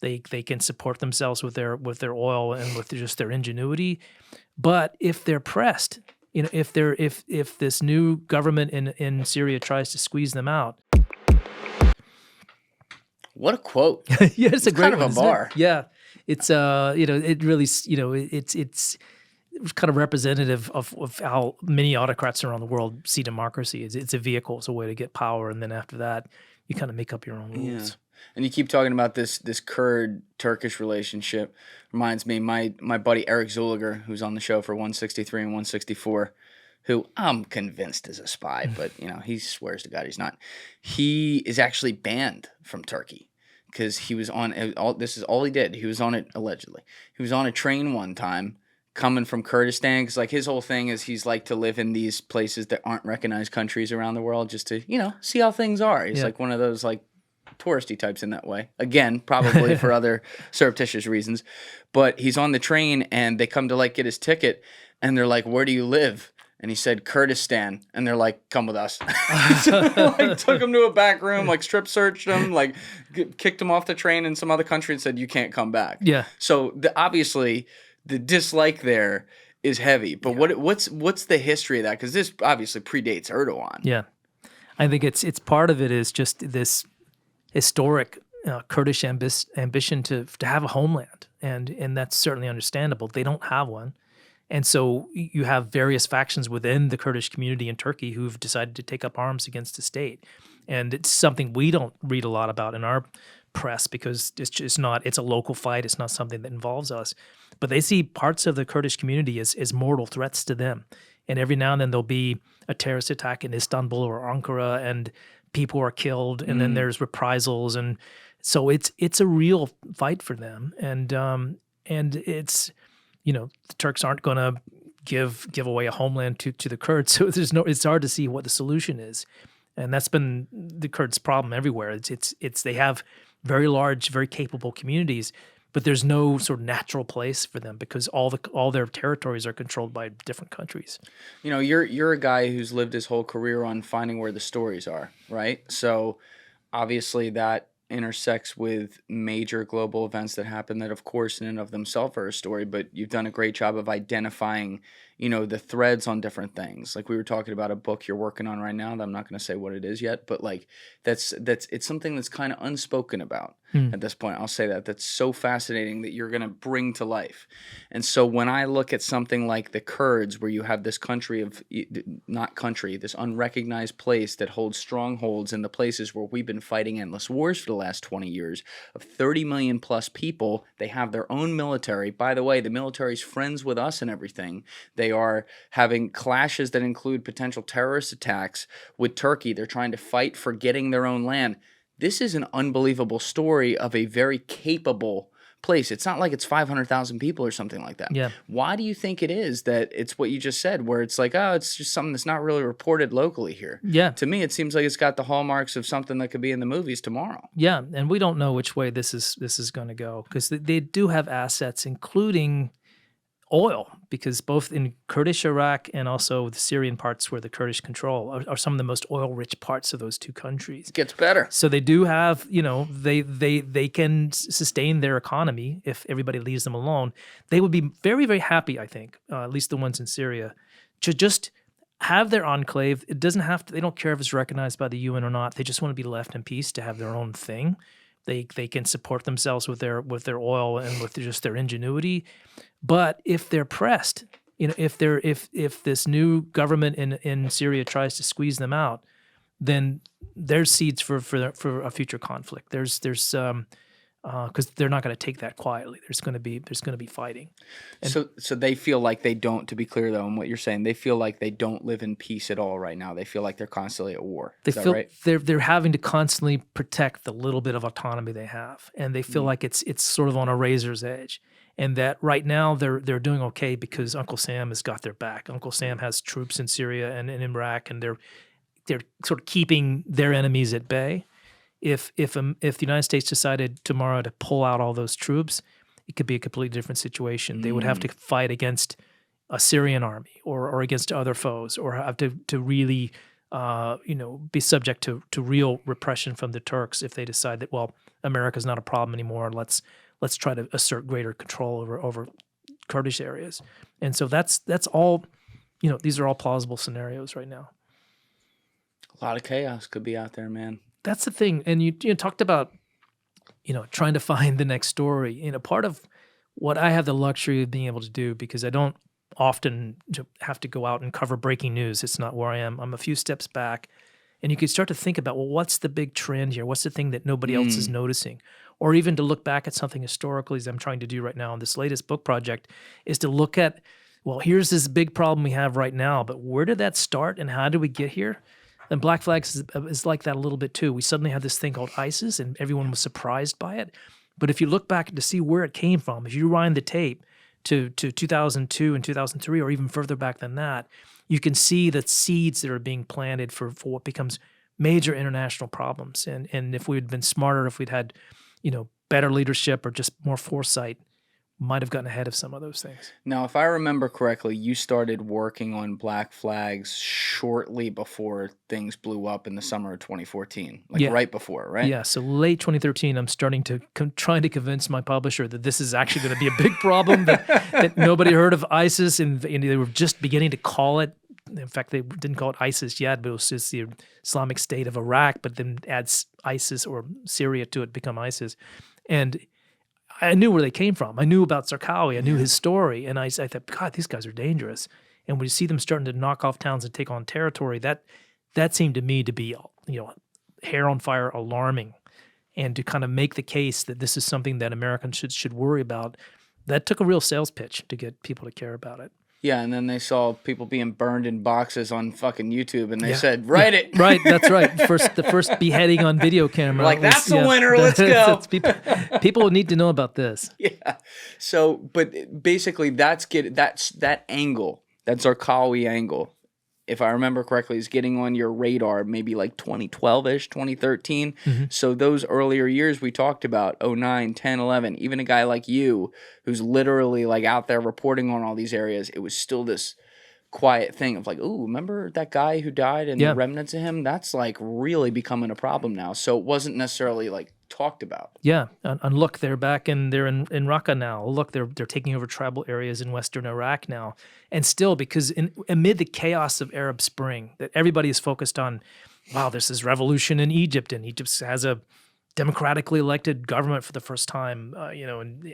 They can support themselves with their oil and with just their ingenuity. But if they're pressed, if this new government in Syria tries to squeeze them out. What a quote. Yeah, it's a great kind of one, a bar. Yeah. It's it really, it's kind of representative of how many autocrats around the world see democracy. It's a vehicle, it's a way to get power, and then after that, you kind of make up your own rules. Yeah. And you keep talking about this Kurd-Turkish relationship. Reminds me, my buddy Eric Zuliger, who's on the show for 163 and 164, who I'm convinced is a spy, but he swears to God he's not. He is actually banned from Turkey because he was on this is all he did. He was on it allegedly. He was on a train one time coming from Kurdistan, because like his whole thing is he's like to live in these places that aren't recognized countries around the world just to see how things are. He's like one of those like touristy types in that way. Again, probably for other surreptitious reasons. But he's on the train and they come to like get his ticket and they're like, "Where do you live?" And he said Kurdistan, and they're like, "Come with us." So they, like, took him to a back room, like strip searched him, like kicked him off the train in some other country and said, "You can't come back." Yeah. So obviously the dislike there is heavy. But what's the history of that? Because this obviously predates Erdogan. Yeah, I think it's part of it is just this historic Kurdish ambition to have a homeland, and that's certainly understandable. They don't have one. And so you have various factions within the Kurdish community in Turkey who've decided to take up arms against the state. And it's something we don't read a lot about in our press because it's a local fight. It's not something that involves us. But they see parts of the Kurdish community as mortal threats to them. And every now and then there'll be a terrorist attack in Istanbul or Ankara and people are killed and then there's reprisals. And so it's a real fight for them. And it's... the Turks aren't going to give away a homeland to the Kurds, so it's hard to see what the solution is, and that's been the Kurds' problem everywhere. It's they have very large, very capable communities, but there's no sort of natural place for them because all their territories are controlled by different countries. You're a guy who's lived his whole career on finding where the stories are, right? So obviously that intersects with major global events that happen that, of course, in and of themselves are a story, but you've done a great job of identifying, the threads on different things. Like we were talking about a book you're working on right now that I'm not going to say what it is yet, but like it's something that's kind of unspoken about at this point. I'll say that's so fascinating that you're going to bring to life. And so when I look at something like the Kurds, where you have this this unrecognized place that holds strongholds in the places where we've been fighting endless wars for the last 20 years of 30 million plus people. They have their own military. By the way, the military's friends with us and everything. They are having clashes that include potential terrorist attacks with Turkey. They're trying to fight for getting their own land. This is an unbelievable story of a very capable place. It's not like it's 500,000 people or something like that. Yeah. Why do you think it is that it's what you just said, where it's like, oh, it's just something that's not really reported locally here? Yeah. To me, it seems like it's got the hallmarks of something that could be in the movies tomorrow. Yeah, and we don't know which way this is going to go because they do have assets, including oil, because both in Kurdish Iraq and also the Syrian parts where the Kurdish control are some of the most oil-rich parts of those two countries. It gets better. So they do have, they can sustain their economy if everybody leaves them alone. They would be very, very happy, I think, at least the ones in Syria, to just have their enclave. It doesn't have to, they don't care if it's recognized by the UN or not. They just want to be left in peace to have their own thing. They can support themselves with their oil and with just their ingenuity. But if they're pressed, if this new government in Syria tries to squeeze them out, then there's seeds for a future conflict. There's because they're not going to take that quietly. There's going to be fighting. And so they feel like they don't. To be clear though, in what you're saying, they feel like they don't live in peace at all right now. They feel like they're constantly at war. Is that right? They're having to constantly protect the little bit of autonomy they have, and they feel like it's sort of on a razor's edge. And that right now they're doing okay because Uncle Sam has got their back. Uncle Sam has troops in Syria and in Iraq, and they're sort of keeping their enemies at bay. If the United States decided tomorrow to pull out all those troops, it could be a completely different situation. They would have to fight against a Syrian army or against other foes, or have to really be subject to real repression from the Turks if they decide that, well, America's not a problem anymore. Let's try to assert greater control over Kurdish areas. And so that's all, these are all plausible scenarios right now. A lot of chaos could be out there, man. That's the thing. And you talked about, trying to find the next story. Part of what I have the luxury of being able to do, because I don't often have to go out and cover breaking news. It's not where I am. I'm a few steps back. And you can start to think about, well, what's the big trend here? What's the thing that nobody else is noticing? Or even to look back at something historically, as I'm trying to do right now in this latest book project, is to look at, well, here's this big problem we have right now, but where did that start and how did we get here? And Black Flags is like that a little bit too. We suddenly had this thing called ISIS and everyone was surprised by it. But if you look back to see where it came from, if you rewind the tape to 2002 and 2003 or even further back than that, you can see the seeds that are being planted for what becomes major international problems. And if we had been smarter, if we'd had, better leadership or just more foresight, might have gotten ahead of some of those things. Now, if I remember correctly, you started working on Black Flags shortly before things blew up in the summer of 2014, right before, right? Yeah, so late 2013, I'm starting to trying to convince my publisher that this is actually going to be a big problem, that nobody heard of ISIS, and they were just beginning to call it. In fact, they didn't call it ISIS yet, but it was just the Islamic State of Iraq, but then adds ISIS or Syria to it, become ISIS. And I knew where they came from. I knew about Zarqawi. I knew his story. And I thought, God, these guys are dangerous. And when you see them starting to knock off towns and take on territory, that seemed to me to be, hair on fire, alarming. And to kind of make the case that this is something that Americans should worry about, that took a real sales pitch to get people to care about it. Yeah, and then they saw people being burned in boxes on fucking YouTube, and they said, "Write it." Right, that's right. The first beheading on video camera. Like, that's the winner. Let's go. People need to know about this. Yeah. So, but basically, that's that angle, that Zarqawi angle, if I remember correctly, is getting on your radar maybe like 2012-ish, 2013. So those earlier years we talked about, 09, 10, 11, even a guy like you who's literally like out there reporting on all these areas, it was still this quiet thing of like, ooh, remember that guy who died and the remnants of him? That's like really becoming a problem now. So it wasn't necessarily like talked about. Yeah, and look, they're back and they're in Raqqa now. Look, they're taking over tribal areas in western Iraq now, and still because amid the chaos of Arab Spring, that everybody is focused on, wow, there's this revolution in Egypt, and Egypt has a democratically elected government for the first time,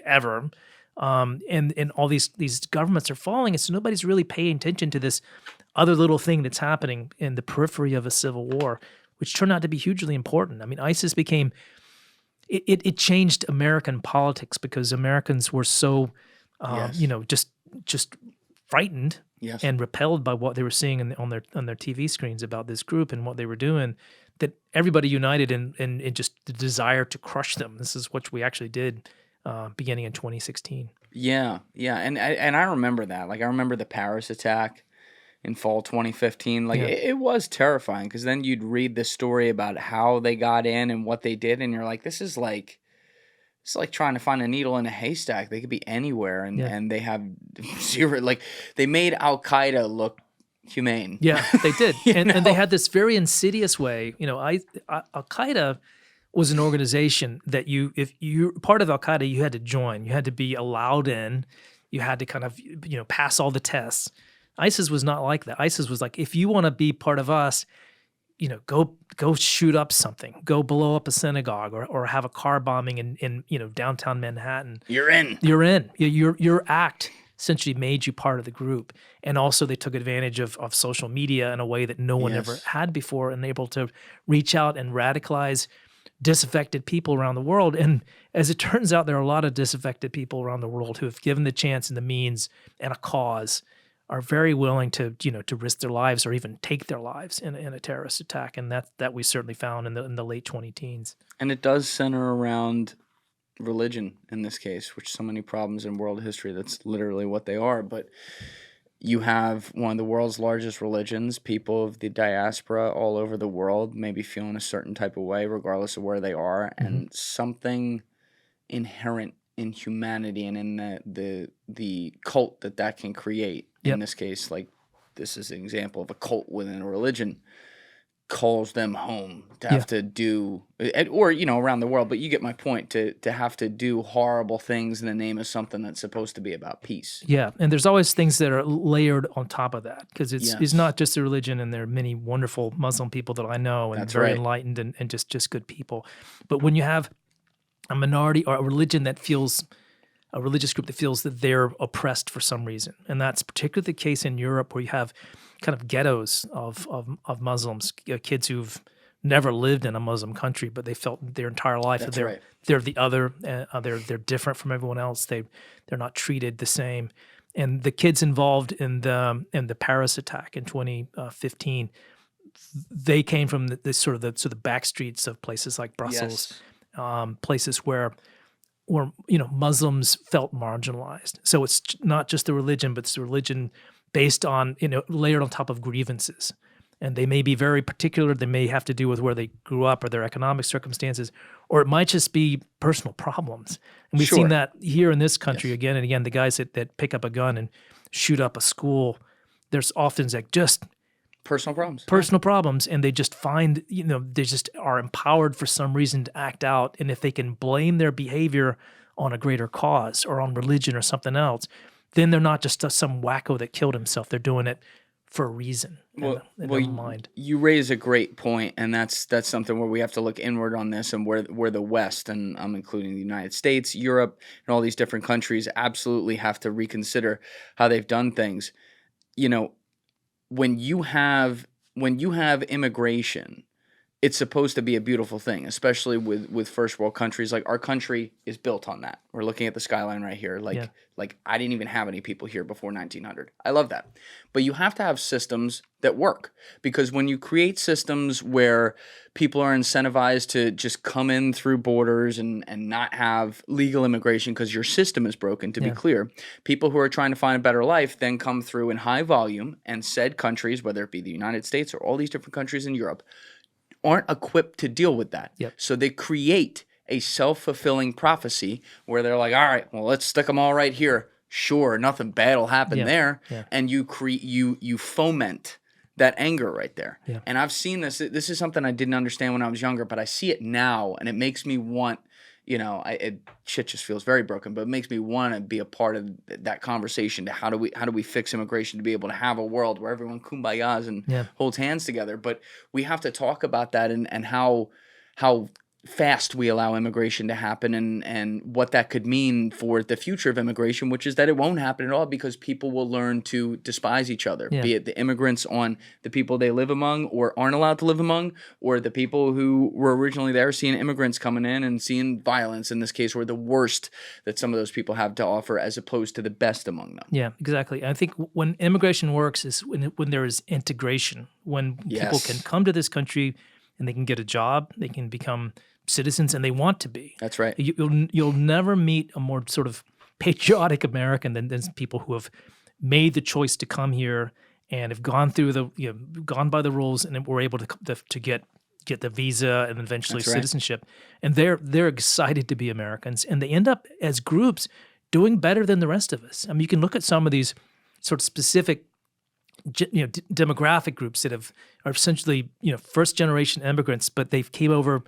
ever, and all these governments are falling, and so nobody's really paying attention to this other little thing that's happening in the periphery of a civil war, which turned out to be hugely important. I mean, ISIS became It changed American politics because Americans were so, just frightened and repelled by what they were seeing on their TV screens about this group and what they were doing, that everybody united in just the desire to crush them. This is what we actually did beginning in 2016. Yeah, and I remember that. Like, I remember the Paris attack in fall 2015. Like, it was terrifying because then you'd read the story about how they got in and what they did, and you're like, this is like trying to find a needle in a haystack. They could be anywhere, and they have zero. Like, they made Al Qaeda look humane. Yeah, they did, and they had this very insidious way. Al Qaeda was an organization that if you're part of Al Qaeda, you had to join. You had to be allowed in. You had to kind of pass all the tests. ISIS was not like that. ISIS was like, if you want to be part of us, go shoot up something, go blow up a synagogue, or have a car bombing in downtown Manhattan. You're in. You're in. Your act essentially made you part of the group. And also they took advantage of social media in a way that no one ever had before, and able to reach out and radicalize disaffected people around the world. And as it turns out, there are a lot of disaffected people around the world who have given the chance and the means and a cause, are very willing to risk their lives or even take their lives in a terrorist attack, and that we certainly found in the late 2010s. And it does center around religion in this case, which so many problems in world history. That's literally what they are. But you have one of the world's largest religions, people of the diaspora all over the world, maybe feeling a certain type of way, regardless of where they are, and something inherent in humanity and in the cult that can create. In this case, like, this is an example of a cult within a religion. calls them home to Yeah. have to do, or around the world. But you get my point. To have to do horrible things in the name of something that's supposed to be about peace. Yeah, and there's always things that are layered on top of that because it's Yes, not just a religion, and there are many wonderful Muslim people that I know and that's very right. enlightened and just good people. But when you have a minority or a religion that feels a religious group that feels that they're oppressed for some reason, and that's particularly the case in Europe, where you have kind of ghettos of Muslims, kids who've never lived in a Muslim country, but they felt their entire life that That's right. they're the other, they're different from everyone else. They're not treated the same. And the kids involved in the Paris attack in 2015, they came from the sort of the back streets of places like Brussels, Yes, places where Muslims felt marginalized. So it's not just the religion, but it's the religion based on, layered on top of grievances. And they may be very particular. They may have to do with where they grew up or their economic circumstances, or it might just be personal problems. And we've seen sure. that here in this country Yes, again and again. The guys that pick up a gun and shoot up a school, there's often like just personal problems. Yeah, personal problems, and they just find, they just are empowered for some reason to act out. And if they can blame their behavior on a greater cause or on religion or something else, then they're not just some wacko that killed himself. They're doing it for a reason in their mind. You raise a great point, and that's something where we have to look inward on this, and where the West, and I'm including the United States, Europe, and all these different countries, absolutely have to reconsider how they've done things. You know, when you have immigration, it's supposed to be a beautiful thing, especially with first world countries. Like, our country is built on that. We're looking at the skyline right here. Yeah. Like I didn't even have any people here before 1900. I love that. But you have to have systems that work, because when you create systems where people are incentivized to just come in through borders and not have legal immigration because your system is broken, to be Yeah. clear, people who are trying to find a better life then come through in high volume, and said countries, whether it be the United States or all these different countries in Europe, aren't equipped to deal with that. Yep. So they create a self-fulfilling prophecy where they're like, all right, well, let's stick them all right here. Sure, nothing bad will happen Yeah. there. Yeah. And you foment that anger right there. Yeah. And I've seen this. This is something I didn't understand when I was younger, but I see it now, and it makes me want, shit just feels very broken, but it makes me want to be a part of that conversation to how do we fix immigration to be able to have a world where everyone kumbayas and Yeah. holds hands together. But we have to talk about that, and how fast we allow immigration to happen, and what that could mean for the future of immigration, which is that it won't happen at all, because people will learn to despise each other, Yeah. be it the immigrants on the people they live among or aren't allowed to live among, or the people who were originally there seeing immigrants coming in and seeing violence, in this case, or the worst that some of those people have to offer, as opposed to the best among them. Yeah, exactly. I think when immigration works is when there is integration, when people Yes. can come to this country and they can get a job, they can become citizens, and they want to be. That's right. You'll never meet a more sort of patriotic American than people who have made the choice to come here and have gone through gone by the rules, and were able to get the visa and eventually That's right. citizenship. And they're excited to be Americans, and they end up as groups doing better than the rest of us. I mean, you can look at some of these sort of specific demographic groups that are essentially first generation immigrants, but they've came over,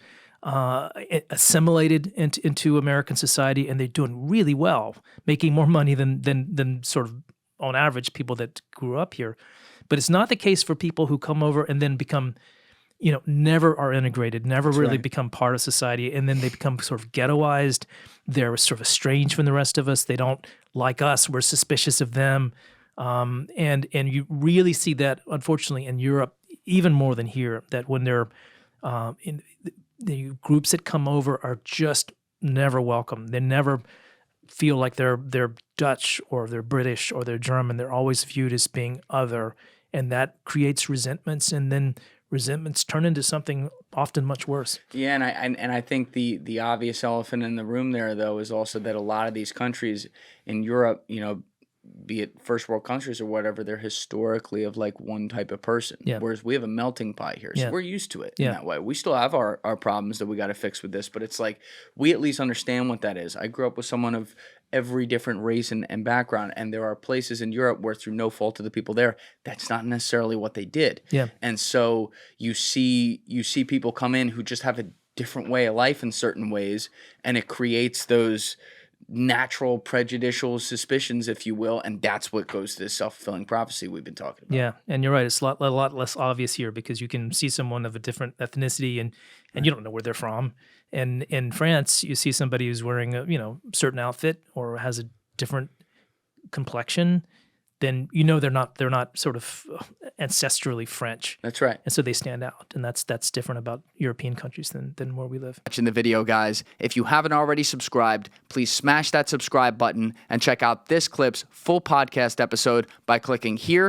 assimilated into American society, and they're doing really well, making more money than sort of on average people that grew up here. But it's not the case for people who come over and then become, never are integrated, never really right. become part of society, and then they become sort of ghettoized. They're sort of estranged from the rest of us. They don't like us. We're suspicious of them. And you really see that, unfortunately, in Europe even more than here. That when they're in the groups that come over are just never welcome. They never feel like they're Dutch or they're British or they're German. They're always viewed as being other, and that creates resentments, and then resentments turn into something often much worse. Yeah, and I think the obvious elephant in the room there, though, is also that a lot of these countries in Europe, be it first world countries or whatever, they're historically of like one type of person. Yeah. Whereas we have a melting pot here. So Yeah. we're used to it Yeah. in that way. We still have our problems that we got to fix with this, but it's like we at least understand what that is. I grew up with someone of every different race and background, and there are places in Europe where through no fault of the people there, that's not necessarily what they did. Yeah. And so you see people come in who just have a different way of life in certain ways, and it creates those natural prejudicial suspicions, if you will, and that's what goes to this self-fulfilling prophecy we've been talking about. Yeah, and you're right. It's a lot less obvious here because you can see someone of a different ethnicity and you don't know where they're from. And in France, you see somebody who's wearing a certain outfit or has a different complexion, then they're not sort of ancestrally French. That's right. And so they stand out, and that's different about European countries than where we live. Watching the video, guys. If you haven't already subscribed, please smash that subscribe button and check out this clip's full podcast episode by clicking here